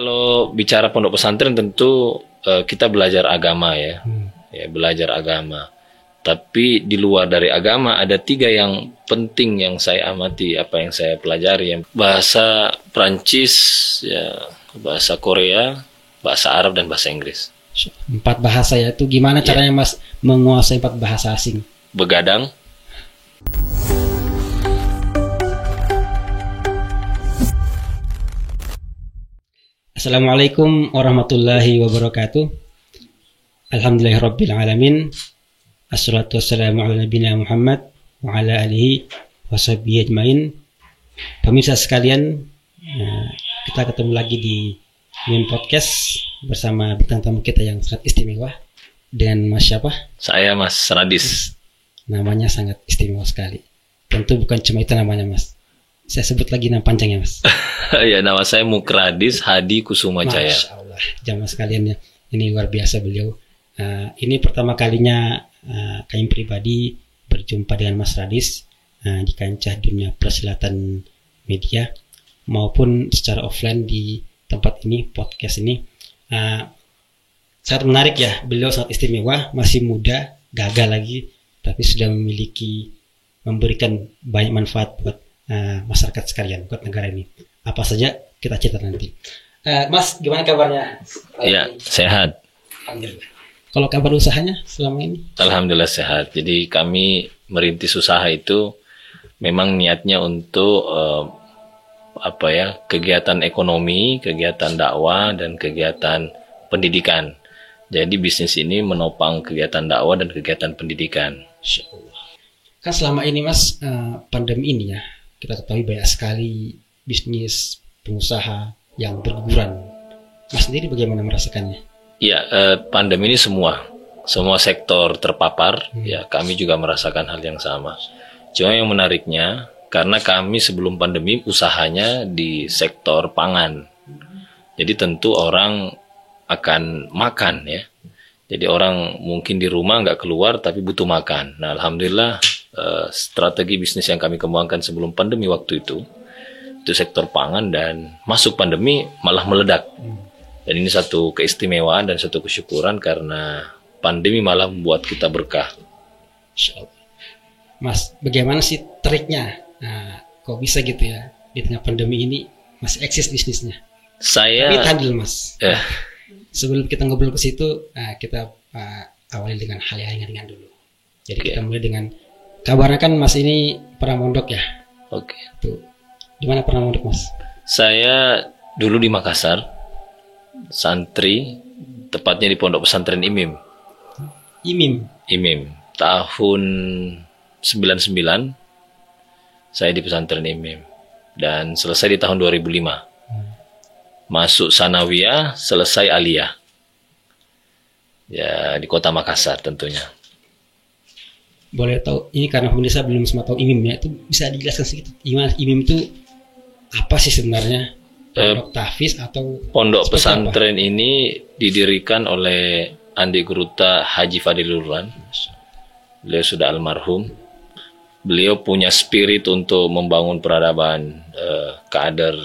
Kalau bicara pondok pesantren tentu kita belajar agama ya, belajar agama. Tapi di luar dari agama ada 3 yang penting yang saya amati, apa yang saya pelajari. Yang bahasa Prancis, ya, bahasa Korea, bahasa Arab dan bahasa Inggris. 4 bahasa ya, itu gimana caranya Mas menguasai 4 bahasa asing? Begadang. Assalamualaikum warahmatullahi wabarakatuh. Alhamdulillahirabbil alamin. Assalatu wassalamu ala nabiyina Muhammad wa ala alihi washabbihi ajmain. Pemirsa sekalian, kita ketemu lagi di Min Podcast bersama bintang tamu kita yang sangat istimewa dengan Mas siapa? Saya Mas Radis. Namanya sangat istimewa sekali. Tentu bukan cuma itu namanya Mas. Saya sebut lagi nama panjangnya Mas. Ya, nama saya Mukradis Hadi Kusuma Jaya. Masya Allah, jamaah sekalian ya, ini luar biasa beliau. Ini pertama kalinya kami pribadi berjumpa dengan Mas Radis di kancah dunia persilatan media maupun secara offline di tempat ini, podcast ini. Sangat menarik ya, beliau sangat istimewa, masih muda, gagah lagi, tapi sudah memberikan banyak manfaat buat masyarakat sekalian, buat negara ini. Apa saja kita cerita nanti. Mas, gimana kabarnya? Ya, sehat. Alhamdulillah. Kalau kabar usahanya selama ini? Alhamdulillah sehat. Jadi kami merintis usaha itu memang niatnya untuk kegiatan ekonomi, kegiatan dakwah dan kegiatan pendidikan. Jadi bisnis ini menopang kegiatan dakwah dan kegiatan pendidikan. Insya Allah. Kan selama ini Mas, pandemi ini ya, kita ketahui banyak sekali bisnis, pengusaha yang berguguran. Mas sendiri bagaimana merasakannya? Ya, pandemi ini semua sektor terpapar. Ya, kami juga merasakan hal yang sama. Cuma yang menariknya, karena kami sebelum pandemi usahanya di sektor pangan. Jadi tentu orang akan makan ya. Jadi orang mungkin di rumah nggak keluar tapi butuh makan. Nah, alhamdulillah strategi bisnis yang kami kembangkan sebelum pandemi waktu itu sektor pangan, dan masuk pandemi malah meledak. Dan ini satu keistimewaan dan satu kesyukuran karena pandemi malah membuat kita berkah. Mas, bagaimana sih triknya? Kok bisa gitu ya di tengah pandemi ini masih eksis bisnisnya? Tapi handle Mas. Sebelum kita ngobrol ke situ, kita awali dengan hal yang ringan dulu. Jadi kita mulai dengan kabarnya kan Mas ini pernah mondok ya? Oke. Tuh, di mana pernah mondok Mas? Saya dulu di Makassar, santri, tepatnya di Pondok Pesantren Imim. Imim. Tahun 99 saya di Pesantren Imim dan selesai di tahun 2005. Masuk sanawiyah, selesai aliyah. Ya, di kota Makassar tentunya. Boleh tahu, ini karena pemirsa belum semua tahu Imim ya, itu bisa dijelaskan sedikit. Imim itu apa sih sebenarnya? Pondok tahfiz atau pondok pesantren apa? Ini didirikan oleh Andi Guruta Haji Fadilurran. Beliau sudah almarhum. Beliau punya spirit untuk membangun peradaban kader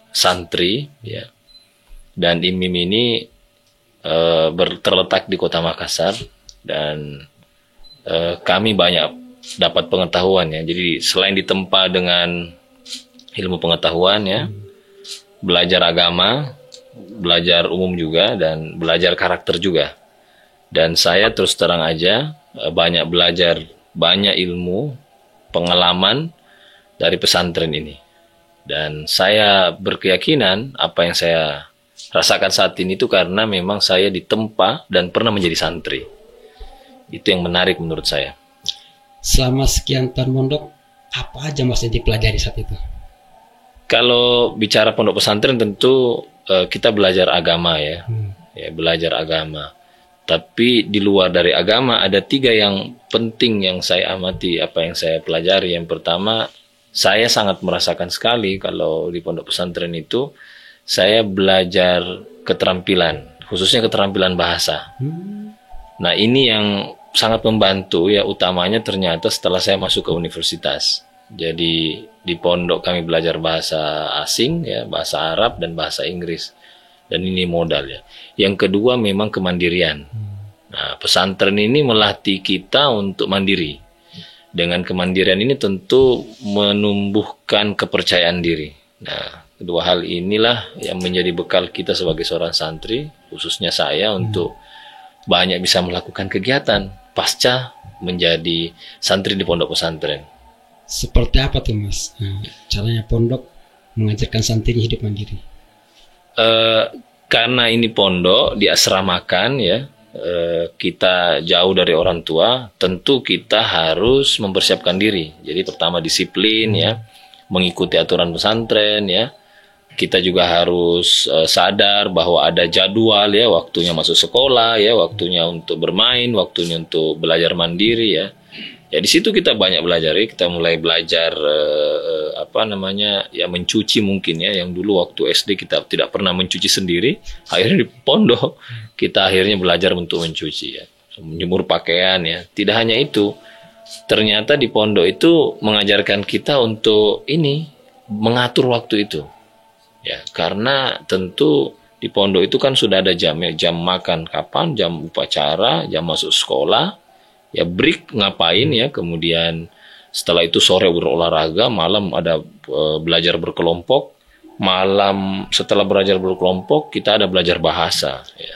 santri ya. Dan Imim ini terletak di kota Makassar dan kami banyak dapat pengetahuan ya. Jadi selain ditempa dengan ilmu pengetahuan ya, belajar agama, belajar umum juga, dan belajar karakter juga. Dan saya terus terang aja banyak belajar, banyak ilmu, pengalaman dari pesantren ini. Dan saya berkeyakinan apa yang saya rasakan saat ini itu karena memang saya ditempa dan pernah menjadi santri. Itu yang menarik menurut saya. Selama sekian tahun mondok, apa aja Mas yang dipelajari saat itu? Kalau bicara pondok pesantren tentu kita belajar agama ya, belajar agama. Tapi di luar dari agama ada 3 yang penting yang saya amati, apa yang saya pelajari. Yang pertama, saya sangat merasakan sekali kalau di pondok pesantren itu saya belajar keterampilan, khususnya keterampilan bahasa. Nah, ini yang sangat membantu ya, utamanya ternyata setelah saya masuk ke universitas. Jadi di pondok kami belajar bahasa asing ya, bahasa Arab dan bahasa Inggris. dan ini modal ya. Yang kedua memang kemandirian. Nah, pesantren ini melatih kita untuk mandiri. Dengan kemandirian ini tentu menumbuhkan kepercayaan diri. Nah, kedua hal inilah yang menjadi bekal kita sebagai seorang santri, khususnya saya untuk banyak bisa melakukan kegiatan pasca menjadi santri di pondok pesantren. Seperti apa tuh Mas? Caranya pondok mengajarkan santrinya hidup mandiri? Karena ini pondok diasramakan ya, kita jauh dari orang tua, tentu kita harus mempersiapkan diri. Jadi pertama disiplin ya, mengikuti aturan pesantren ya. Kita juga harus sadar bahwa ada jadwal ya, waktunya masuk sekolah ya, waktunya untuk bermain, waktunya untuk belajar mandiri ya. Ya di situ kita banyak belajar ya. Kita mulai belajar ya mencuci mungkin ya, yang dulu waktu SD kita tidak pernah mencuci sendiri, akhirnya di pondok kita akhirnya belajar untuk mencuci ya, menjemur pakaian ya. Tidak hanya itu, ternyata di pondok itu mengajarkan kita untuk ini mengatur waktu itu ya, karena tentu di pondok itu kan sudah ada jamnya, jam makan kapan, jam upacara, jam masuk sekolah ya, break ngapain ya, kemudian setelah itu sore berolahraga, malam ada belajar berkelompok, malam setelah belajar berkelompok kita ada belajar bahasa ya.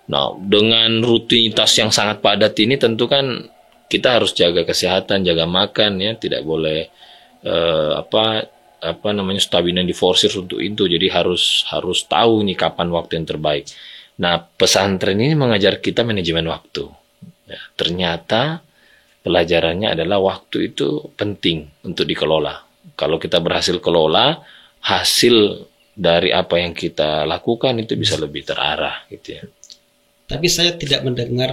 Nah, dengan rutinitas yang sangat padat ini tentu kan kita harus jaga kesehatan, jaga makan ya, tidak boleh stamina diforsir untuk itu. Jadi harus tahu nih kapan waktu yang terbaik. Nah, pesantren ini mengajar kita manajemen waktu. Ya, ternyata pelajarannya adalah waktu itu penting untuk dikelola. Kalau kita berhasil kelola, hasil dari apa yang kita lakukan itu bisa lebih terarah gitu ya. Tapi saya tidak mendengar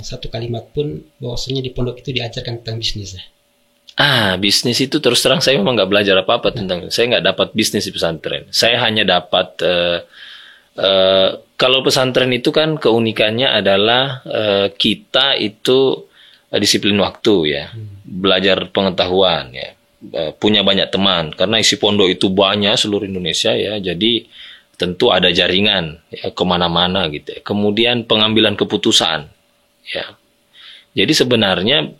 satu kalimat pun bahwasanya di pondok itu diajarkan tentang bisnis ya. Bisnis itu terus terang saya memang nggak belajar apa-apa tentang. Saya nggak dapat bisnis di pesantren. Saya hanya dapat kalau pesantren itu kan keunikannya adalah kita itu disiplin waktu ya, belajar pengetahuan ya, punya banyak teman karena isi pondok itu banyak seluruh Indonesia ya, jadi tentu ada jaringan ya, kemana-mana gitu ya. Kemudian pengambilan keputusan ya. Jadi sebenarnya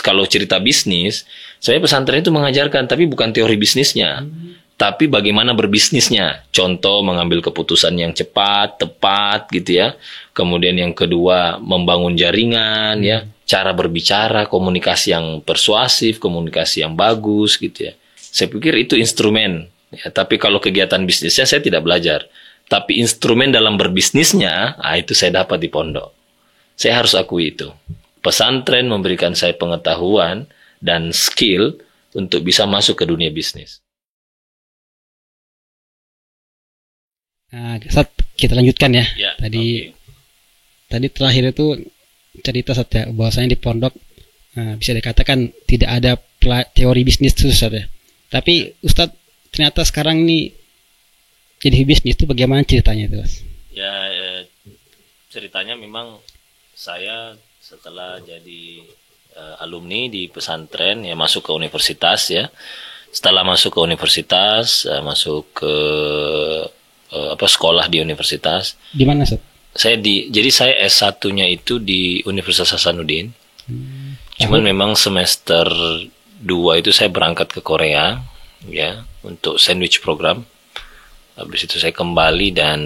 kalau cerita bisnis, saya pesantren itu mengajarkan tapi bukan teori bisnisnya, tapi bagaimana berbisnisnya. Contoh mengambil keputusan yang cepat, tepat gitu ya. Kemudian yang kedua membangun jaringan ya, cara berbicara, komunikasi yang persuasif, komunikasi yang bagus gitu ya. Saya pikir itu instrumen ya, tapi kalau kegiatan bisnisnya saya tidak belajar. Tapi instrumen dalam berbisnisnya, itu saya dapat di pondok. Saya harus akui itu. Pesantren memberikan saya pengetahuan dan skill untuk bisa masuk ke dunia bisnis. Saat kita lanjutkan ya. Tadi terakhir itu cerita saja bahwasanya di pondok bisa dikatakan tidak ada teori bisnis itu Ustaz ya. Tapi Ustadz ternyata sekarang ini jadi bisnis itu bagaimana ceritanya itu? Ya, ceritanya memang saya setelah jadi alumni di pesantren ya, masuk ke universitas ya. Setelah masuk ke universitas, masuk ke sekolah di universitas. Di mana, Ustaz? Jadi saya S1-nya itu di Universitas Hasanuddin. Cuman memang semester 2 itu saya berangkat ke Korea ya untuk sandwich program. Habis itu saya kembali dan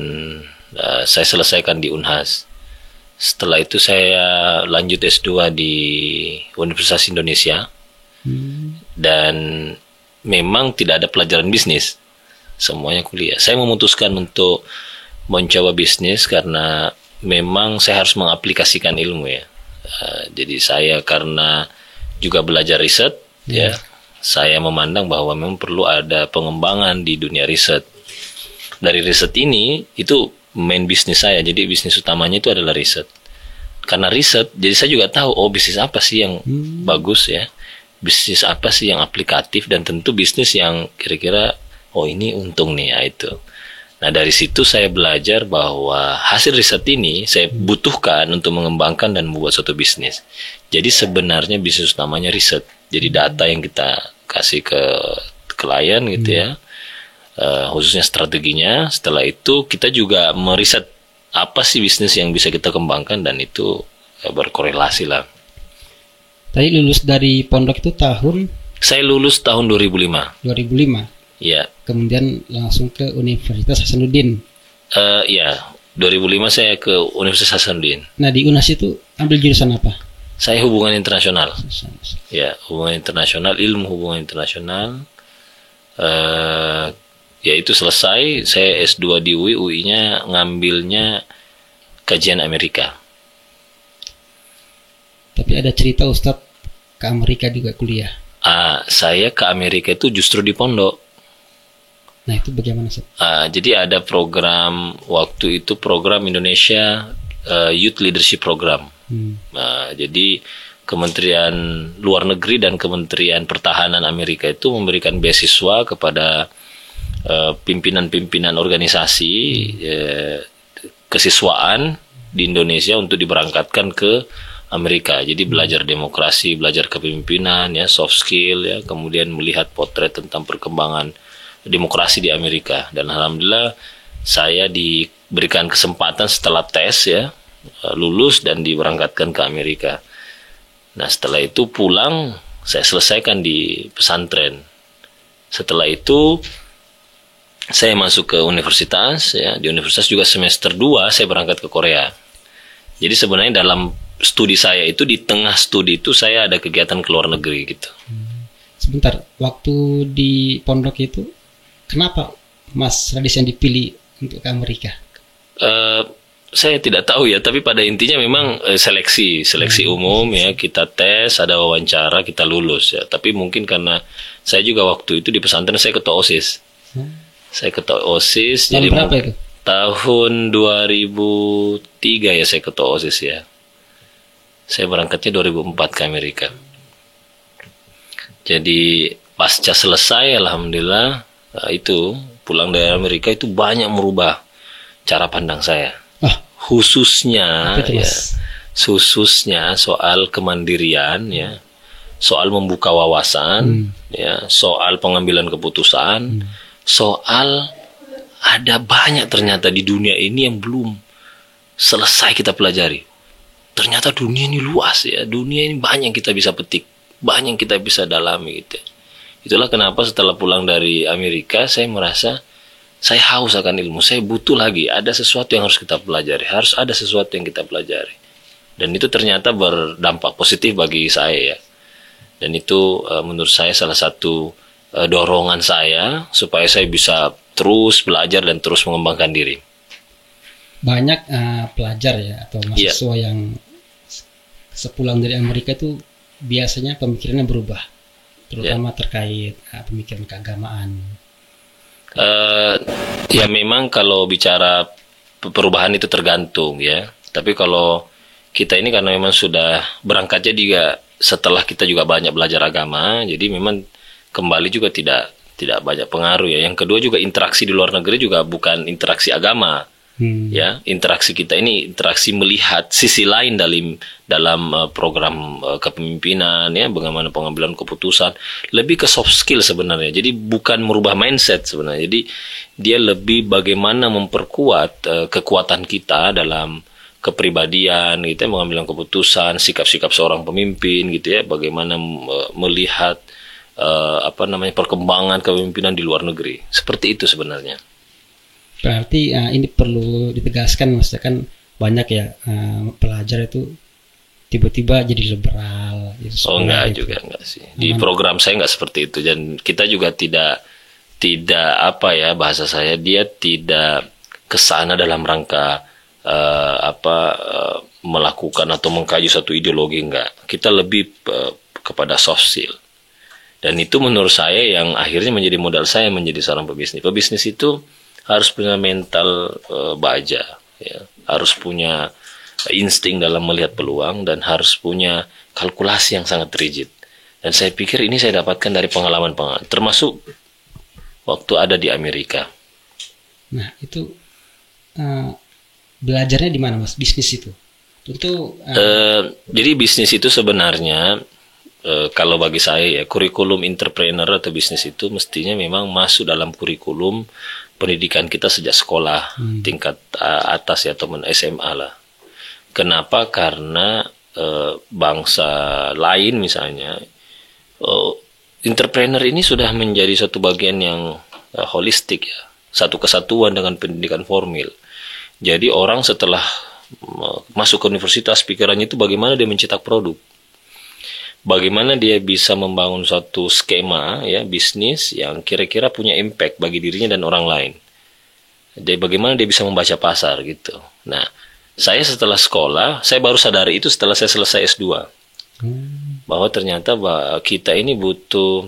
saya selesaikan di Unhas. Setelah itu saya lanjut S2 di Universitas Indonesia. Dan memang tidak ada pelajaran bisnis. Semuanya kuliah. Saya memutuskan untuk mencoba bisnis karena memang saya harus mengaplikasikan ilmu ya. Jadi saya karena juga belajar riset ya, saya memandang bahwa memang perlu ada pengembangan di dunia riset. Dari riset ini itu main bisnis saya. Jadi bisnis utamanya itu adalah riset. Karena riset, jadi saya juga tahu bisnis apa sih yang bagus ya. Bisnis apa sih yang aplikatif dan tentu bisnis yang kira-kira ini untung nih ya itu. Nah dari situ saya belajar bahwa hasil riset ini saya butuhkan untuk mengembangkan dan membuat suatu bisnis. Jadi sebenarnya bisnis utamanya riset. Jadi data yang kita kasih ke klien gitu ya. khususnya strateginya. Setelah itu kita juga meriset apa sih bisnis yang bisa kita kembangkan, dan itu berkorelasi lah. Tadi lulus dari pondok itu tahun Saya lulus tahun 2005. 2005. Ya, Kemudian langsung ke Universitas Hasanuddin. ya 2005 saya ke Universitas Hasanuddin. Nah, di UNAS itu ambil jurusan apa? Saya hubungan internasional. Ya, hubungan internasional, ilmu hubungan internasional. Ya itu selesai. Saya S2 di UI, UI-nya ngambilnya kajian Amerika. Tapi ada cerita Ustadz ke Amerika juga kuliah. Saya ke Amerika itu justru di pondok. Nah, itu bagaimana Ustadz? Jadi ada program waktu itu, program Indonesia Youth Leadership Program. Jadi Kementerian Luar Negeri dan Kementerian Pertahanan Amerika itu memberikan beasiswa kepada pimpinan-pimpinan organisasi kesiswaan di Indonesia untuk diberangkatkan ke Amerika. Jadi belajar demokrasi, belajar kepemimpinan, ya, soft skill, ya, kemudian melihat potret tentang perkembangan demokrasi di Amerika. Dan alhamdulillah saya diberikan kesempatan setelah tes, ya, lulus dan diberangkatkan ke Amerika. Nah, setelah itu pulang saya selesaikan di pesantren. Setelah itu saya masuk ke universitas, ya. Di universitas juga semester 2 saya berangkat ke Korea. Jadi sebenarnya dalam studi saya itu, di tengah studi itu saya ada kegiatan ke luar negeri gitu. Sebentar, waktu di pondok itu kenapa Mas Radis yang dipilih untuk ke Amerika? Saya tidak tahu ya, tapi pada intinya memang seleksi umum, ya, kita tes, ada wawancara, kita lulus, ya. Tapi mungkin karena saya juga waktu itu di pesantren saya ketua OSIS. Saya ketua OSIS. Tahun jadi berapa itu? Tahun 2003 ya saya ketua OSIS, ya. Saya berangkatnya 2004 ke Amerika. Jadi pasca selesai, alhamdulillah, itu pulang dari Amerika itu banyak merubah cara pandang saya. Khususnya, ya, khususnya soal kemandirian, ya, soal membuka wawasan, ya, soal pengambilan keputusan, soal ada banyak ternyata di dunia ini yang belum selesai kita pelajari. Ternyata dunia ini luas, ya, dunia ini banyak yang kita bisa petik, banyak yang kita bisa dalami gitu. Itulah kenapa setelah pulang dari Amerika saya merasa saya haus akan ilmu, saya butuh lagi, ada sesuatu yang harus kita pelajari, harus ada sesuatu yang kita pelajari. Dan itu ternyata berdampak positif bagi saya, ya. Dan itu menurut saya salah satu dorongan saya supaya saya bisa terus belajar dan terus mengembangkan diri. Banyak pelajar, ya, atau mahasiswa yang sepulang dari Amerika itu biasanya pemikirannya berubah, terutama terkait pemikiran keagamaan. Ya memang kalau bicara perubahan itu tergantung, ya. Tapi kalau kita ini karena memang sudah berangkatnya juga setelah kita juga banyak belajar agama, jadi memang kembali juga tidak banyak pengaruh, ya. Yang kedua juga interaksi di luar negeri juga bukan interaksi agama. Ya, interaksi kita ini interaksi melihat sisi lain dalam program kepemimpinan, ya, bagaimana pengambilan keputusan, lebih ke soft skill sebenarnya. Jadi bukan merubah mindset sebenarnya. Jadi dia lebih bagaimana memperkuat kekuatan kita dalam kepribadian, gitu, ya, mengambil keputusan, sikap-sikap seorang pemimpin, gitu, ya, bagaimana melihat perkembangan kepemimpinan di luar negeri. Seperti itu sebenarnya. Berarti ini perlu ditegaskan, maksudnya kan banyak, ya, pelajar itu tiba-tiba jadi liberal. Enggak gitu. Juga enggak sih. Di program saya enggak seperti itu, dan kita juga tidak bahasa saya, dia tidak kesana dalam rangka melakukan atau mengkaji satu ideologi, enggak. Kita lebih kepada soft skill. Dan itu menurut saya yang akhirnya menjadi modal saya menjadi seorang pebisnis. Pebisnis itu harus punya mental baja, ya, harus punya insting dalam melihat peluang, dan harus punya kalkulasi yang sangat rigid. Dan saya pikir ini saya dapatkan dari pengalaman termasuk waktu ada di Amerika. Nah, itu belajarnya di mana, Mas, bisnis itu? Tentu jadi bisnis itu sebenarnya kalau bagi saya ya, kurikulum entrepreneur atau bisnis itu mestinya memang masuk dalam kurikulum pendidikan kita sejak sekolah tingkat atas ya, atau SMA lah. Kenapa? Karena bangsa lain misalnya, entrepreneur ini sudah menjadi satu bagian yang holistik ya, satu kesatuan dengan pendidikan formal. Jadi orang setelah masuk ke universitas, pikirannya itu bagaimana dia mencetak produk, bagaimana dia bisa membangun suatu skema ya bisnis yang kira-kira punya impact bagi dirinya dan orang lain. Jadi bagaimana dia bisa membaca pasar gitu. Nah, saya setelah sekolah, saya baru sadari itu setelah saya selesai S2. Bahwa ternyata kita ini butuh,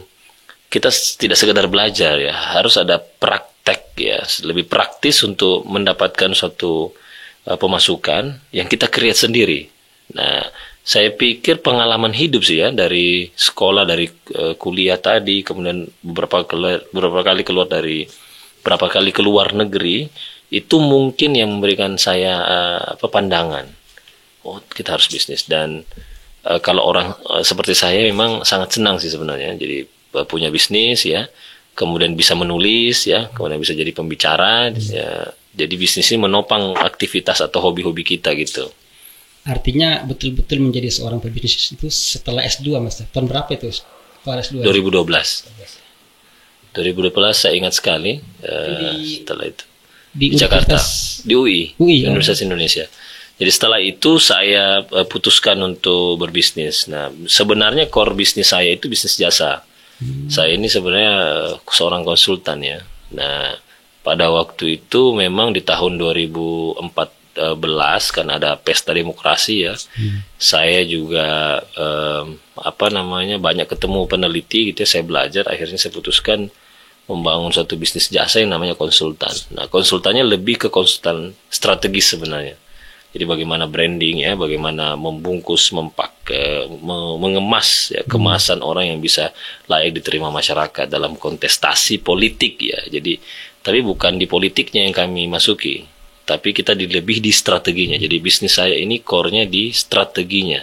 kita tidak sekedar belajar ya, harus ada praktek ya, lebih praktis untuk mendapatkan suatu pemasukan yang kita create sendiri. Nah, saya pikir pengalaman hidup sih ya, dari sekolah, dari kuliah tadi, kemudian beberapa kali keluar negeri, itu mungkin yang memberikan saya pandangan. Oh, kita harus bisnis. Dan kalau orang seperti saya memang sangat senang sih sebenarnya. Jadi punya bisnis ya, kemudian bisa menulis ya, kemudian bisa jadi pembicara ya. Jadi bisnis ini menopang aktivitas atau hobi-hobi kita gitu. Artinya betul-betul menjadi seorang pebisnis itu setelah S2 Mas. Tahun berapa itu? Setelah S2. 2012 saya ingat sekali setelah itu. Di Jakarta, di UI, Universitas Indonesia. Jadi setelah itu saya putuskan untuk berbisnis. Nah, sebenarnya core bisnis saya itu bisnis jasa. Saya ini sebenarnya seorang konsultan ya. Nah, pada waktu itu memang di tahun 2014 kan ada pesta demokrasi ya. Saya juga banyak ketemu peneliti gitu ya, saya belajar, akhirnya saya putuskan membangun suatu bisnis jasa yang namanya konsultan. Nah, konsultannya lebih ke konsultan strategis sebenarnya. Jadi bagaimana branding ya, bagaimana membungkus, mengemas ya, kemasan orang yang bisa layak diterima masyarakat dalam kontestasi politik ya. Jadi, tapi bukan di politiknya yang kami masuki, tapi kita lebih di strateginya. Jadi bisnis saya ini core-nya di strateginya.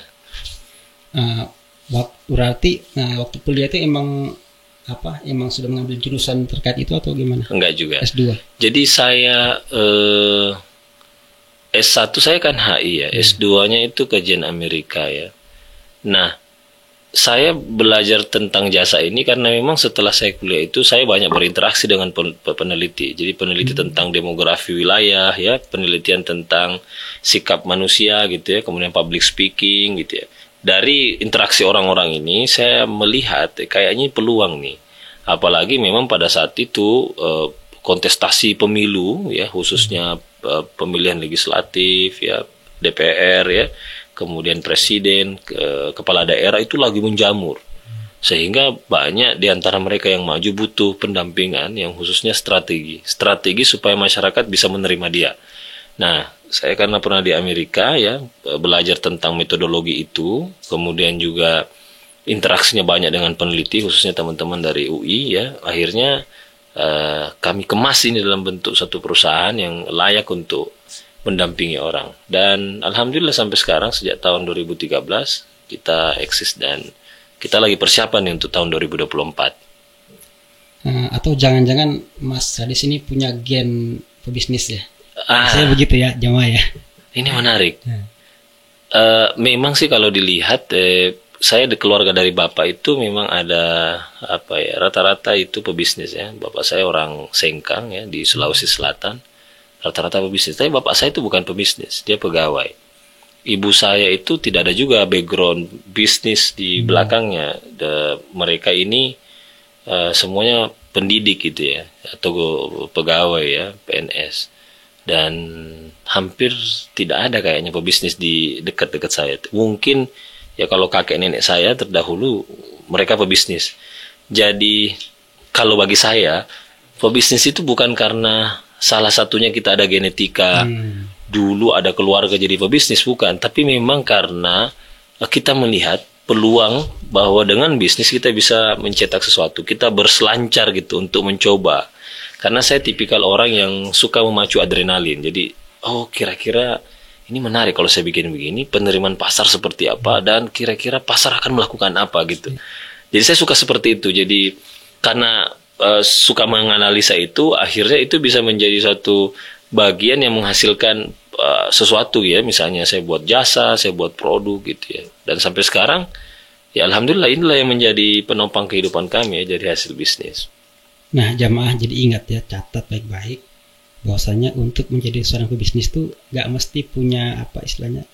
Berarti waktu kuliah itu emang sudah mengambil jurusan terkait itu atau gimana? Enggak juga. S2. Jadi saya S1 saya kan HI ya, S2-nya itu kajian Amerika ya. Nah, saya belajar tentang jasa ini karena memang setelah saya kuliah itu saya banyak berinteraksi dengan peneliti. Jadi peneliti tentang demografi wilayah ya, penelitian tentang sikap manusia gitu ya, kemudian public speaking gitu ya. Dari interaksi orang-orang ini saya melihat kayaknya peluang nih. Apalagi memang pada saat itu kontestasi pemilu ya, khususnya pemilihan legislatif ya, DPR ya, kemudian presiden, kepala daerah itu lagi menjamur. Sehingga banyak di antara mereka yang maju butuh pendampingan yang khususnya strategi supaya masyarakat bisa menerima dia. Nah, saya karena pernah di Amerika ya, belajar tentang metodologi itu, kemudian juga interaksinya banyak dengan peneliti, khususnya teman-teman dari UI ya, akhirnya kami kemas ini dalam bentuk satu perusahaan yang layak untuk mendampingi orang. Dan alhamdulillah sampai sekarang sejak tahun 2013 kita eksis dan kita lagi persiapan nih untuk tahun 2024. Atau jangan-jangan Mas Radis ini punya gen pebisnis ya? Saya begitu ya, jemaah ya. Ini menarik. Memang sih kalau dilihat saya di keluarga dari bapak itu memang ada rata-rata itu pebisnis ya. Bapak saya orang Sengkang ya di Sulawesi Selatan, rata-rata pebisnis. Tapi bapak saya itu bukan pebisnis, dia pegawai. Ibu saya itu tidak ada juga background bisnis di belakangnya. Mereka ini semuanya pendidik gitu ya, atau pegawai ya, PNS. Dan hampir tidak ada kayaknya pebisnis di dekat-dekat saya. Mungkin ya kalau kakek nenek saya terdahulu mereka pebisnis. Jadi kalau bagi saya pebisnis itu bukan karena salah satunya kita ada genetika dulu ada keluarga jadi pebisnis, bukan. Tapi memang karena kita melihat peluang bahwa dengan bisnis kita bisa mencetak sesuatu. Kita berselancar gitu untuk mencoba. Karena saya tipikal orang yang suka memacu adrenalin. Jadi kira-kira ini menarik kalau saya bikin begini, penerimaan pasar seperti apa, dan kira-kira pasar akan melakukan apa gitu. Jadi saya suka seperti itu. Jadi karena suka menganalisa itu, akhirnya itu bisa menjadi satu bagian yang menghasilkan sesuatu ya. Misalnya saya buat jasa, saya buat produk gitu ya. Dan sampai sekarang, ya alhamdulillah inilah yang menjadi penopang kehidupan kami ya, dari hasil bisnis. Nah, jamaah jadi ingat ya, catat baik-baik bahwasanya untuk menjadi seorang pebisnis tuh gak mesti punya apa istilahnya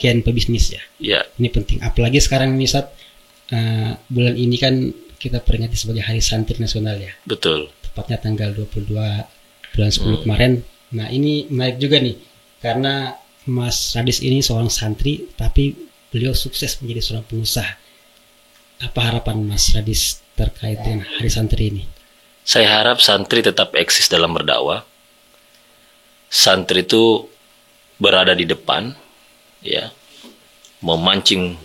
gen pebisnis ya. Ya. Ini penting. Apalagi sekarang nih saat bulan ini kan kita peringati sebagai Hari Santri Nasional ya. Betul. Tepatnya tanggal 22 bulan 10 kemarin. Nah, ini menarik juga nih karena Mas Radis ini seorang santri tapi beliau sukses menjadi seorang pengusaha. Apa harapan Mas Radis terkait dengan Hari Santri ini? Saya harap santri tetap eksis dalam berdakwah. Santri itu berada di depan, ya, memancing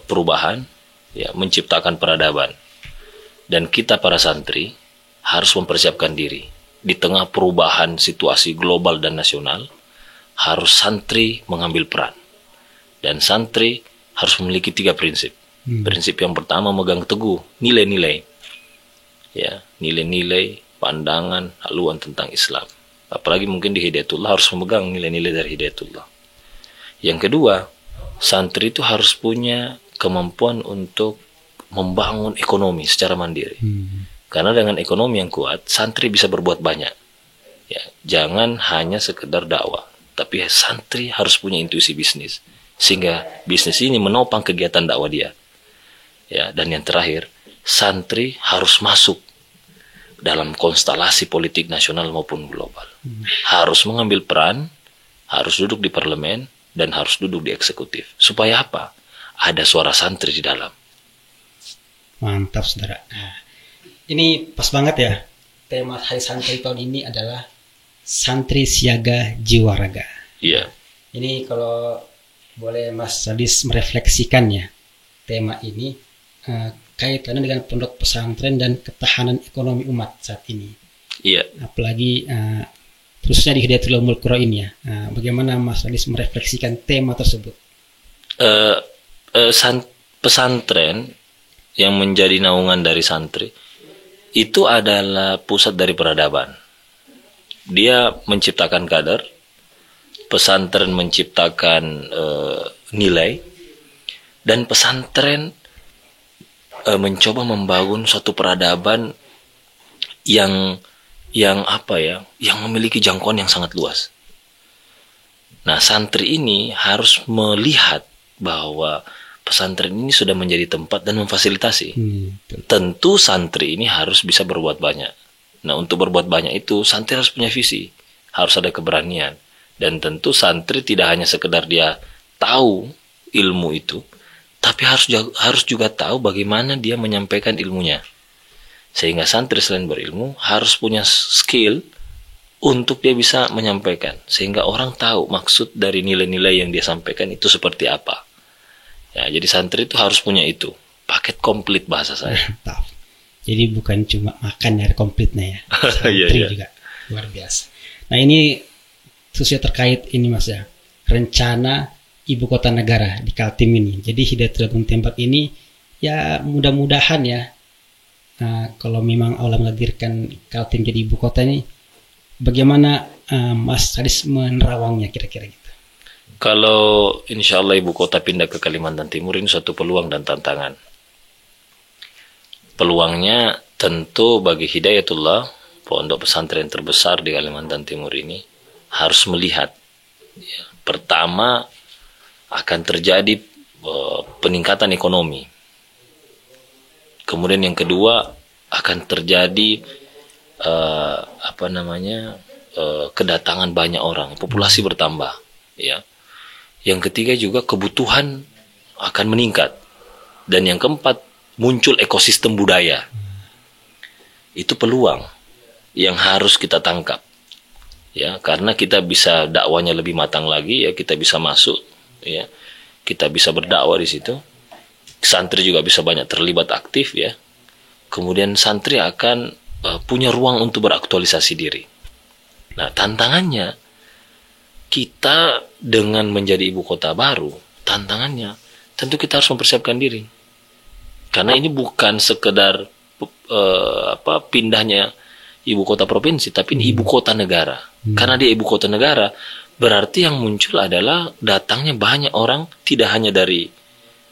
perubahan, ya, menciptakan peradaban. Dan kita para santri harus mempersiapkan diri di tengah perubahan situasi global dan nasional. Harus santri mengambil peran, dan santri harus memiliki 3 prinsip. Prinsip yang pertama, megang teguh nilai-nilai, ya, nilai-nilai, pandangan, haluan tentang Islam. Apalagi mungkin di Hidayatullah harus memegang nilai-nilai dari Hidayatullah. Yang kedua, santri itu harus punya kemampuan untuk membangun ekonomi secara mandiri. Karena dengan ekonomi yang kuat, santri bisa berbuat banyak. Ya, jangan hanya sekedar dakwah, tapi santri harus punya intuisi bisnis, sehingga bisnis ini menopang kegiatan dakwah dia. Ya, dan yang terakhir, santri harus masuk dalam konstelasi politik nasional maupun global. Harus mengambil peran, harus duduk di parlemen, dan harus duduk di eksekutif. Supaya apa? Ada suara santri di dalam. Mantap, saudara. Nah, ini pas banget ya. Tema Hari Santri tahun ini adalah Santri Siaga Jiwa Raga. Iya. Ini kalau boleh Mas Radis merefleksikan ya, tema ini kaitannya dengan pondok pesantren dan ketahanan ekonomi umat saat ini. Iya. Apalagi khususnya di Hidayatul Ummul Qura ini ya. Bagaimana Mas Radis merefleksikan tema tersebut? Pesantren yang menjadi naungan dari santri itu adalah pusat dari peradaban. Dia menciptakan kader, pesantren menciptakan nilai, dan pesantren mencoba membangun suatu peradaban yang apa ya, yang memiliki jangkauan yang sangat luas. Nah, santri ini harus melihat bahwa pesantren ini sudah menjadi tempat dan memfasilitasi. Tentu santri ini harus bisa berbuat banyak. Nah, untuk berbuat banyak itu santri harus punya visi, harus ada keberanian, dan tentu santri tidak hanya sekedar dia tahu ilmu itu, tapi harus juga tahu bagaimana dia menyampaikan ilmunya. Sehingga santri selain berilmu harus punya skill untuk dia bisa menyampaikan, sehingga orang tahu maksud dari nilai-nilai yang dia sampaikan itu seperti apa. Ya, jadi santri itu harus punya itu, paket komplit bahasa saya. Jadi bukan cuma makan dari komplitnya ya, santri juga luar biasa. Nah, ini khususnya terkait ini Mas ya, rencana ibu kota negara di Kaltim ini. Jadi Hidayatul Agung Tembak ini ya mudah-mudahan ya, kalau memang Allah menakdirkan Kaltim jadi ibu kota ini, bagaimana Mas Radis menerawangnya kira-kira gitu? Kalau insya Allah ibu kota pindah ke Kalimantan Timur, ini suatu peluang dan tantangan. Peluangnya tentu bagi Hidayatullah, pondok pesantren terbesar di Kalimantan Timur ini, harus melihat ya, pertama akan terjadi peningkatan ekonomi. Kemudian yang kedua akan terjadi kedatangan banyak orang, populasi bertambah ya. Yang ketiga juga kebutuhan akan meningkat. Dan yang keempat, muncul ekosistem budaya. Itu peluang yang harus kita tangkap. Ya, karena kita bisa dakwanya lebih matang lagi ya, kita bisa masuk ya. Kita bisa berdakwah di situ. Santri juga bisa banyak terlibat aktif ya. Kemudian santri akan punya ruang untuk beraktualisasi diri. Nah, tantangannya kita dengan menjadi ibu kota baru, tantangannya tentu kita harus mempersiapkan diri. Karena ini bukan sekedar pindahnya ibu kota provinsi, tapi ini ibu kota negara. Karena dia ibu kota negara, berarti yang muncul adalah datangnya banyak orang, tidak hanya dari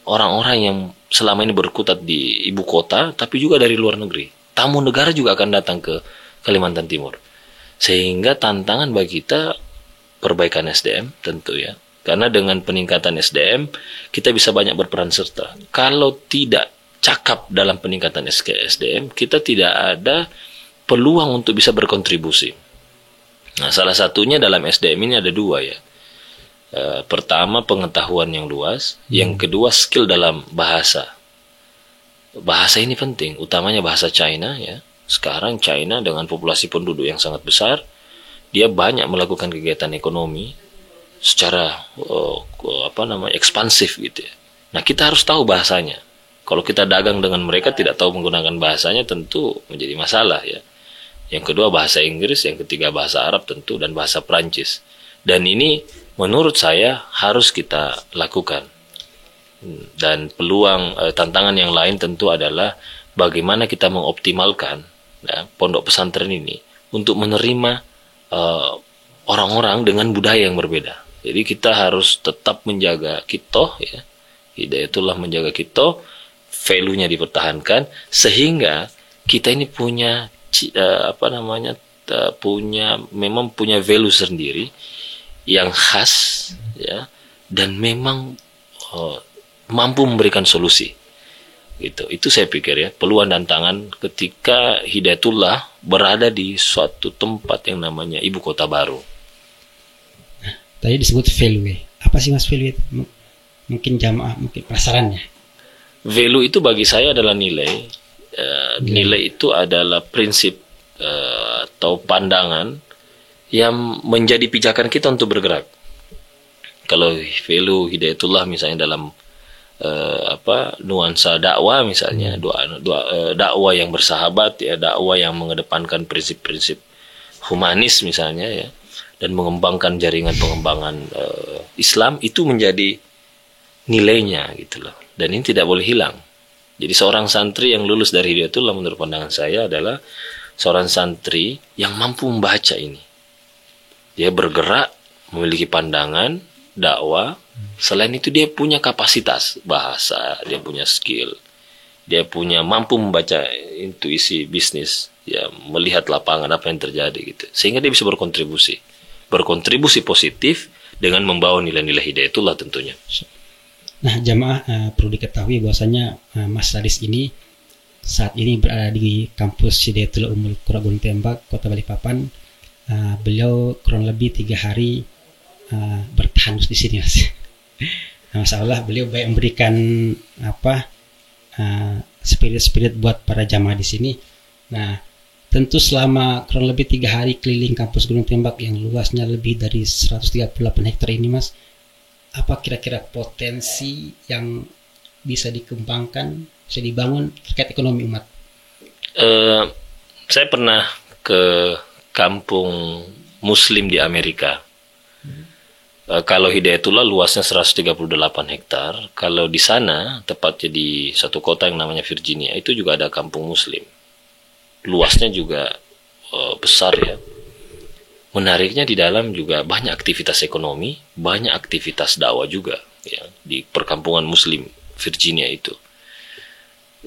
orang-orang yang selama ini berkutat di ibu kota, tapi juga dari luar negeri. Tamu negara juga akan datang ke Kalimantan Timur. Sehingga tantangan bagi kita perbaikan SDM tentu ya. Karena dengan peningkatan SDM, kita bisa banyak berperan serta. Kalau tidak cakap dalam peningkatan SDM, kita tidak ada peluang untuk bisa berkontribusi. Nah, salah satunya dalam SDM ini ada dua ya. Pertama, pengetahuan yang luas. Yang kedua, skill dalam bahasa. Bahasa ini penting, utamanya bahasa China ya. Sekarang China dengan populasi penduduk yang sangat besar, dia banyak melakukan kegiatan ekonomi secara ekspansif gitu ya. Nah, kita harus tahu bahasanya. Kalau kita dagang dengan mereka tidak tahu menggunakan bahasanya, tentu menjadi masalah ya. Yang kedua bahasa Inggris, yang ketiga bahasa Arab tentu, dan bahasa Prancis. Dan ini menurut saya harus kita lakukan. Dan peluang tantangan yang lain tentu adalah bagaimana kita mengoptimalkan ya, pondok pesantren ini untuk menerima orang-orang dengan budaya yang berbeda. Jadi kita harus tetap menjaga kitoh ya. Hidayatullah menjaga kitoh, value-nya dipertahankan sehingga kita ini punya memang punya value sendiri yang khas ya, dan memang mampu memberikan solusi. Gitu. Itu saya pikir ya, peluang dan tantangan ketika Hidayatullah berada di suatu tempat yang namanya ibu kota baru. Tadi disebut value. Apa sih Mas value? Mungkin jamaah mungkin penasaran ya. Value itu bagi saya adalah nilai. Nilai itu adalah prinsip atau pandangan yang menjadi pijakan kita untuk bergerak. Kalau value Hidayatullah misalnya dalam nuansa dakwah misalnya, dakwah yang bersahabat ya, dakwah yang mengedepankan prinsip-prinsip humanis misalnya ya, dan mengembangkan jaringan pengembangan Islam, itu menjadi nilainya gitu loh. Dan ini tidak boleh hilang. Jadi seorang santri yang lulus dari Hidayatullah menurut pandangan saya adalah seorang santri yang mampu membaca ini. Dia bergerak, memiliki pandangan dakwah. Selain itu dia punya kapasitas bahasa, dia punya skill, dia punya mampu membaca intuisi bisnis, ya, melihat lapangan apa yang terjadi gitu. Sehingga dia bisa berkontribusi positif dengan membawa nilai-nilai Hidayatullah tentunya. Nah, jamaah perlu diketahui bahwasanya Mas Sadis ini saat ini berada di kampus Hidayatullah Ummul Qura Gunung Tembak, Kota Balikpapan. Beliau kurang lebih 3 hari bertahan di sini, Mas. Nah, Masya Allah, beliau baik memberikan spirit buat para jamaah di sini. Nah, tentu selama kurang lebih 3 hari keliling kampus Gunung Tembak yang luasnya lebih dari 138 hektar ini, Mas, apa kira-kira potensi yang bisa dikembangkan, bisa dibangun terkait ekonomi umat? Saya pernah ke kampung Muslim di Amerika. Kalau Hidayatullah luasnya 138 hektar. Kalau di sana, tepatnya di satu kota yang namanya Virginia, itu juga ada kampung Muslim. Luasnya juga besar ya. Menariknya di dalam juga banyak aktivitas ekonomi, banyak aktivitas dakwah juga ya, di perkampungan Muslim Virginia itu.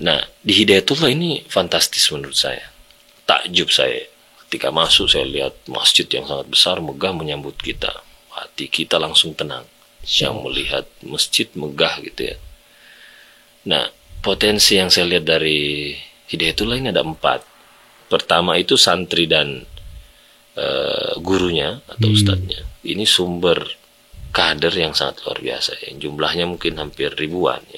Nah, di Hidayatullah ini fantastis menurut saya. Takjub saya. Ketika masuk saya lihat masjid yang sangat besar, megah menyambut kita. Hati kita langsung tenang. Yang melihat masjid megah gitu ya. Nah, potensi yang saya lihat dari Hidayatullah ini ada 4. Pertama itu santri dan gurunya atau ustadznya. Ini sumber kader yang sangat luar biasa ya. Jumlahnya mungkin hampir ribuan ya.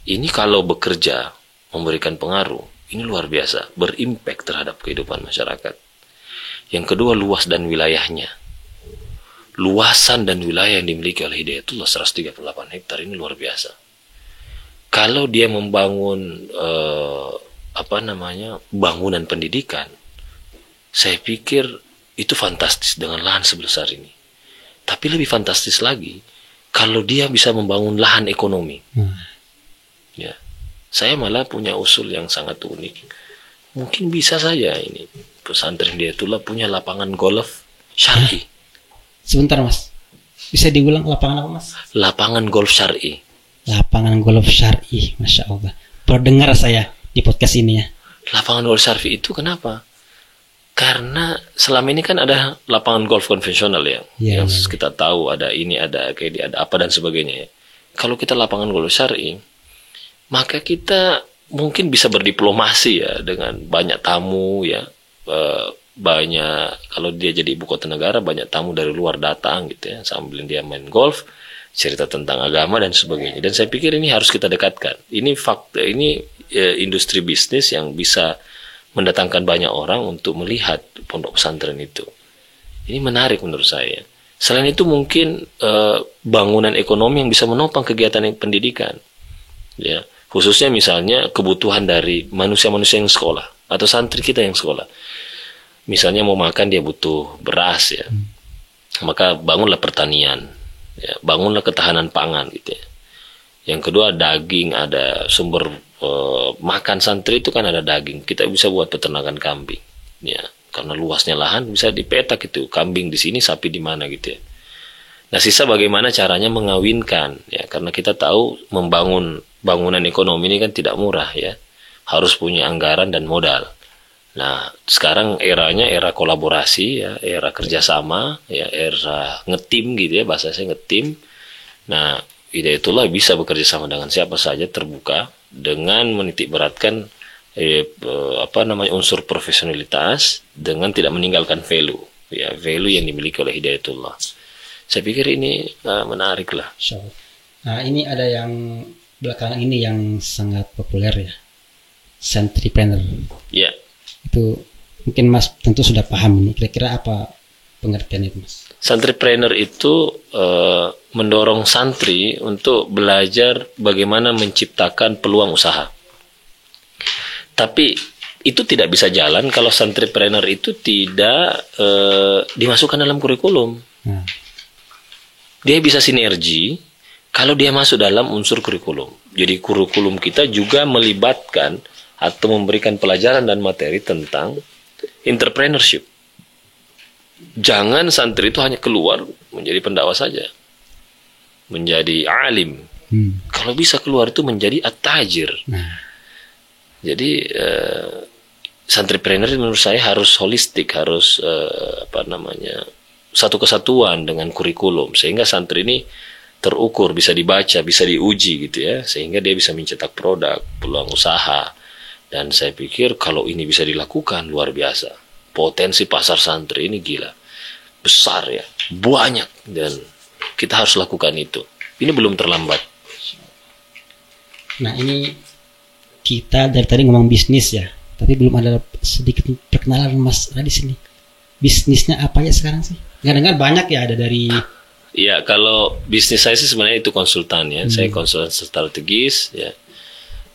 Ini kalau bekerja memberikan pengaruh, ini luar biasa, berimpact terhadap kehidupan masyarakat. Yang kedua, luas dan wilayahnya. Luasan dan wilayah yang dimiliki oleh Hidayatullah 138 hektar ini luar biasa. Kalau dia membangun bangunan pendidikan, saya pikir itu fantastis dengan lahan sebesar ini. Tapi lebih fantastis lagi kalau dia bisa membangun lahan ekonomi. Ya, saya malah punya usul yang sangat unik. Mungkin bisa saja ini pesantren Hidayatullah punya lapangan golf syar'i. Sebentar Mas, bisa diulang lapangan apa Mas? Lapangan golf syar'i. Lapangan golf syar'i, Masya Allah. Baru dengar saya di podcast ini ya. Lapangan golf syar'i itu kenapa? Karena selama ini kan ada lapangan golf konvensional ya, yang kita tahu ada ini, ada kayak ada apa dan sebagainya ya. Kalau kita lapangan golf syar'i, maka kita mungkin bisa berdiplomasi ya dengan banyak tamu ya, banyak, kalau dia jadi ibu kota negara banyak tamu dari luar datang gitu ya, sambil dia main golf, cerita tentang agama dan sebagainya. Dan saya pikir ini harus kita dekatkan. Ini fakta, ini industri bisnis yang bisa mendatangkan banyak orang untuk melihat pondok pesantren itu. Ini menarik menurut saya. Selain itu mungkin bangunan ekonomi yang bisa menopang kegiatan pendidikan. Ya, khususnya misalnya kebutuhan dari manusia-manusia yang sekolah atau santri kita yang sekolah. Misalnya mau makan dia butuh beras ya. Maka bangunlah pertanian, ya, bangunlah ketahanan pangan gitu ya. Yang kedua daging, ada sumber makan santri itu kan ada daging. Kita bisa buat peternakan kambing. Ya, karena luasnya lahan bisa dipetak itu, kambing di sini, sapi di mana gitu ya. Nah, sisa bagaimana caranya mengawinkan ya, karena kita tahu membangun bangunan ekonomi ini kan tidak murah ya. Harus punya anggaran dan modal. Nah, sekarang eranya era kolaborasi ya, era kerjasama ya, era ngetim gitu ya, bahasa saya ngetim. Nah, Hidayatullah bisa bekerja sama dengan siapa saja, terbuka dengan menitik beratkan unsur profesionalitas dengan tidak meninggalkan value ya, value yang dimiliki oleh Hidayatullah. Saya pikir ini menarik lah. Nah, ini ada yang belakangan ini yang sangat populer ya, Santripreneur. Ya. Itu mungkin Mas tentu sudah paham ini. Kira-kira apa pengertian itu Mas? Santripreneur itu mendorong santri untuk belajar bagaimana menciptakan peluang usaha. Tapi itu tidak bisa jalan kalau santripreneur itu tidak dimasukkan dalam kurikulum. Dia bisa sinergi kalau dia masuk dalam unsur kurikulum. Jadi kurikulum kita juga melibatkan atau memberikan pelajaran dan materi tentang entrepreneurship. Jangan santri itu hanya keluar menjadi pendakwa saja, menjadi alim. Kalau bisa keluar itu menjadi at-tajir. Jadi santripreneur menurut saya harus holistik, harus satu kesatuan dengan kurikulum, sehingga santri ini terukur, bisa dibaca, bisa diuji gitu ya, sehingga dia bisa mencetak produk, peluang usaha. Dan saya pikir kalau ini bisa dilakukan luar biasa. Potensi pasar santri ini gila. Besar ya, banyak, dan kita harus lakukan itu. Ini belum terlambat. Nah, ini kita dari tadi ngomong bisnis ya, tapi belum ada sedikit perkenalan Mas Radis ini. Bisnisnya apa ya sekarang sih? Dengar banyak ya, ada dari... Ya, kalau bisnis saya sih sebenarnya itu konsultan ya. Saya konsultan strategis ya.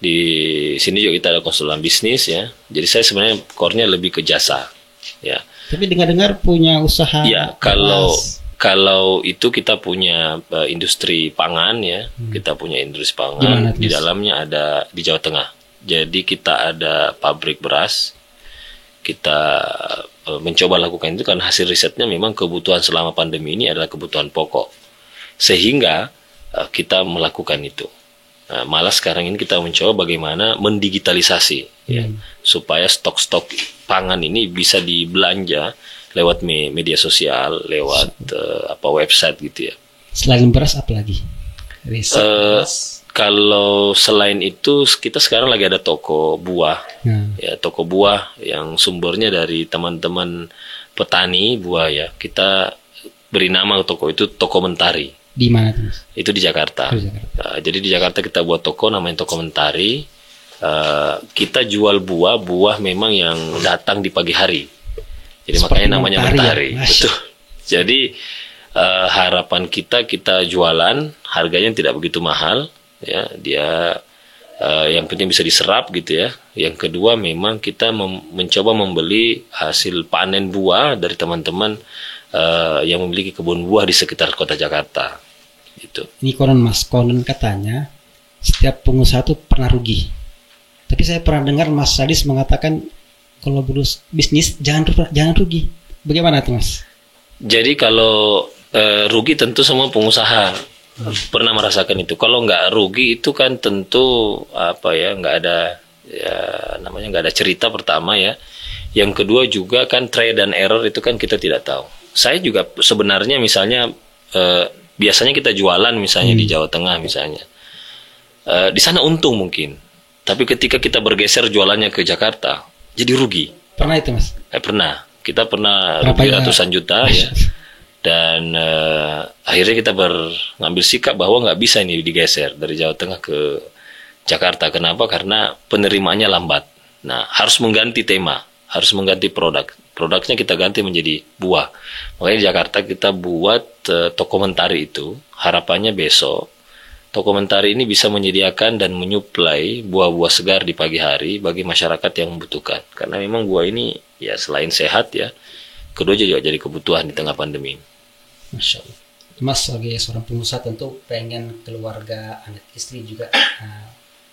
Di sini juga kita ada konsultan bisnis ya. Jadi saya sebenarnya core-nya lebih ke jasa ya. Tapi dengar-dengar punya usaha. Ya, kalau itu kita punya industri pangan ya. Kita punya industri pangan. Di dalamnya ada di Jawa Tengah. Jadi kita ada pabrik beras. Kita mencoba lakukan itu karena hasil risetnya memang kebutuhan selama pandemi ini adalah kebutuhan pokok. Sehingga kita melakukan itu. Nah, malah sekarang ini kita mencoba bagaimana mendigitalisasi ya, supaya stok-stok pangan ini bisa dibelanja lewat media sosial, lewat website gitu ya. Selain beras apa lagi? Kalau selain itu kita sekarang lagi ada toko buah, ya, toko buah yang sumbernya dari teman-teman petani buah ya. Kita beri nama toko itu Toko Mentari. Di mana itu? Itu di Jakarta. Jadi di Jakarta kita buat toko namanya Toko Mentari. Kita jual buah memang yang datang di pagi hari. Jadi seperti makanya namanya Mentari. Ya? Betul. Jadi harapan kita jualan harganya tidak begitu mahal. Ya, dia yang penting bisa diserap gitu ya. Yang kedua memang kita mencoba membeli hasil panen buah dari teman-teman yang memiliki kebun buah di sekitar kota Jakarta. Gitu. Ini konon Mas, konon katanya setiap pengusaha itu pernah rugi. Tapi saya pernah dengar Mas Sadis mengatakan kalau bisnis jangan rugi. Bagaimana tuh Mas? Jadi kalau rugi tentu semua pengusaha pernah merasakan itu. Kalau nggak rugi itu kan tentu nggak ada namanya nggak ada cerita pertama ya. Yang kedua juga kan try dan error itu kan kita tidak tahu. Saya juga sebenarnya misalnya biasanya kita jualan misalnya di Jawa Tengah misalnya. Di sana untung mungkin. Tapi ketika kita bergeser jualannya ke Jakarta, jadi rugi. Pernah itu Mas? Pernah. Kita pernah rugi ratusan juta ya. Dan akhirnya kita ngambil sikap bahwa nggak bisa ini digeser dari Jawa Tengah ke Jakarta. Kenapa? Karena penerimaannya lambat. Nah, harus mengganti tema, harus mengganti produk. Produknya kita ganti menjadi buah. Makanya di Jakarta kita buat toko mentari itu. Harapannya besok toko mentari ini bisa menyediakan dan menyuplai buah-buah segar di pagi hari bagi masyarakat yang membutuhkan. Karena memang buah ini ya selain sehat ya, kedua juga jadi kebutuhan di tengah pandemi. Masya Allah. Mas sebagai seorang pengusaha tentu pengen keluarga, anak istri juga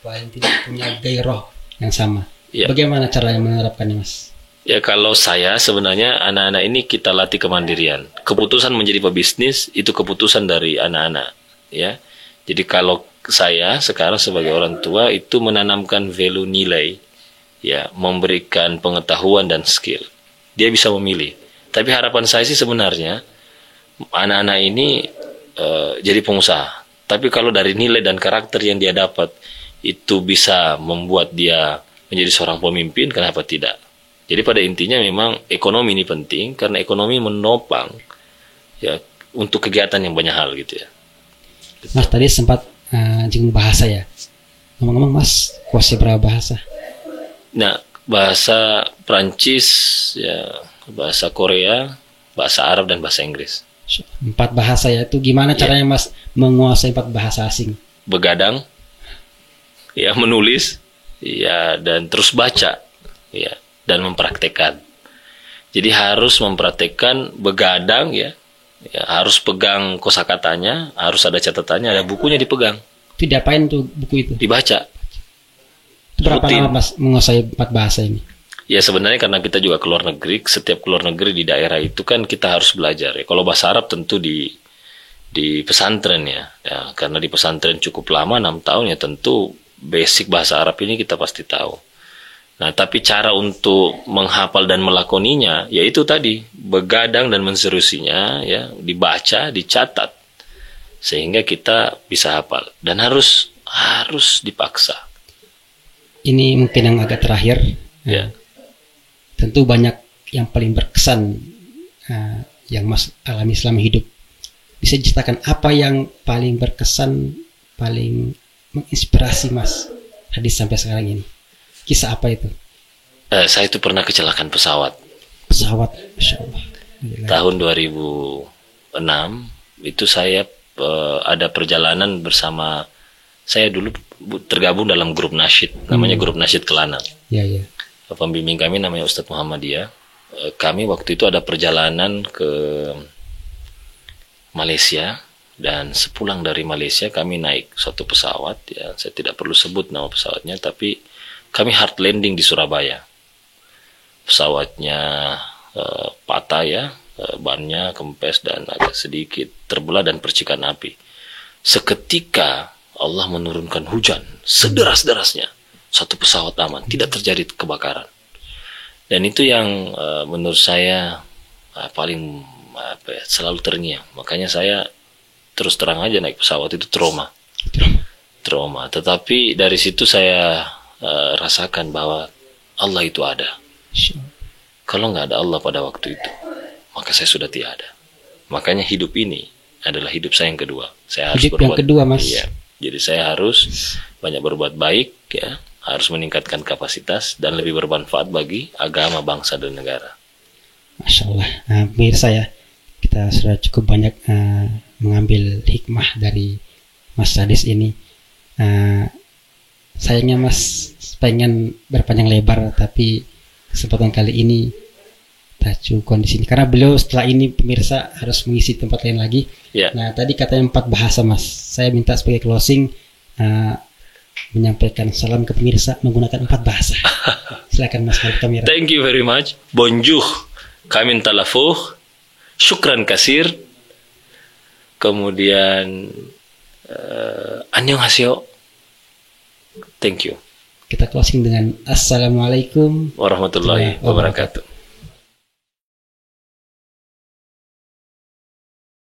paling tidak punya gairah yang sama. Ya. Bagaimana caranya menerapkannya Mas? Ya kalau saya sebenarnya anak-anak ini kita latih kemandirian. Keputusan menjadi pebisnis itu keputusan dari anak-anak ya. Jadi kalau saya sekarang sebagai orang tua itu menanamkan value nilai, ya, memberikan pengetahuan dan skill. Dia bisa memilih. Tapi harapan saya sih sebenarnya anak-anak ini jadi pengusaha. Tapi kalau dari nilai dan karakter yang dia dapat itu bisa membuat dia menjadi seorang pemimpin, kenapa tidak? Jadi pada intinya memang ekonomi ini penting karena ekonomi menopang ya untuk kegiatan yang banyak hal gitu ya. Mas tadi sempat jenguk bahasa ya. Ngomong-ngomong Mas kuasai berapa bahasa? Nah, bahasa Prancis, ya, bahasa Korea, bahasa Arab dan bahasa Inggris. 4 bahasa ya. Itu gimana caranya Mas menguasai 4 bahasa asing? Begadang, ya, menulis, ya, dan terus baca, ya, dan mempraktekkan. Jadi harus mempraktekkan begadang ya. Ya, harus pegang kosakatanya, harus ada catatannya, ada bukunya dipegang. Itu diapain tuh buku itu? Dibaca. Itu berapa lama Mas menguasai 4 bahasa ini? Ya sebenarnya karena kita juga keluar negeri, setiap keluar negeri di daerah itu kan kita harus belajar ya. Kalau bahasa Arab tentu di pesantren ya, karena di pesantren cukup lama 6 tahun ya tentu basic bahasa Arab ini kita pasti tahu. Nah, tapi cara untuk menghafal dan melakoninya, yaitu tadi, begadang dan menserusinya, ya, dibaca, dicatat, sehingga kita bisa hafal. Dan harus dipaksa. Ini mungkin yang agak terakhir. Ya. Tentu banyak yang paling berkesan yang Mas alami selama hidup. Bisa diceritakan apa yang paling berkesan, paling menginspirasi Mas Hadis sampai sekarang ini? Kisah apa itu? Saya itu pernah kecelakaan pesawat. Pesawat, Masya Allah. Tahun 2006 itu saya ada perjalanan bersama, saya dulu tergabung dalam grup nasyid, namanya grup nasyid Kelana. Ya. Pembimbing kami namanya Ustadz Muhammadiyah. Kami waktu itu ada perjalanan ke Malaysia. Dan sepulang dari Malaysia kami naik suatu pesawat, ya, saya tidak perlu sebut nama pesawatnya, tapi kami hard landing di Surabaya. Pesawatnya patah ya, bannya kempes dan agak sedikit terbelah dan percikan api. Seketika Allah menurunkan hujan sederas-derasnya, satu pesawat aman, tidak terjadi kebakaran. Dan itu yang menurut saya paling selalu terngiang. Makanya saya terus terang aja naik pesawat itu trauma. Tetapi dari situ saya rasakan bahwa Allah itu ada. Kalau nggak ada Allah pada waktu itu, maka saya sudah tiada. Makanya hidup ini adalah hidup saya yang kedua. Saya harus hidup yang kedua, Mas. Iya. Jadi saya harus banyak berbuat baik, ya, harus meningkatkan kapasitas dan lebih bermanfaat bagi agama, bangsa dan negara. Masya Allah. Pemirsa ya, kita sudah cukup banyak mengambil hikmah dari Mas Sadis ini. Sayangnya Mas pengen berpanjang lebar, tapi kesempatan kali ini Tacu kondisi ini. Karena beliau setelah ini pemirsa harus mengisi tempat lain lagi. Ya. Nah, tadi katanya 4 bahasa, Mas. Saya minta sebagai closing menyampaikan salam ke pemirsa menggunakan 4 bahasa. Silakan Mas Malik kamera. Thank you very much. Bonjour. Kamin talafuh. Syukran kasir. Kemudian annyeonghaseyo. Thank you. Kita closing dengan Assalamualaikum warahmatullahi wabarakatuh.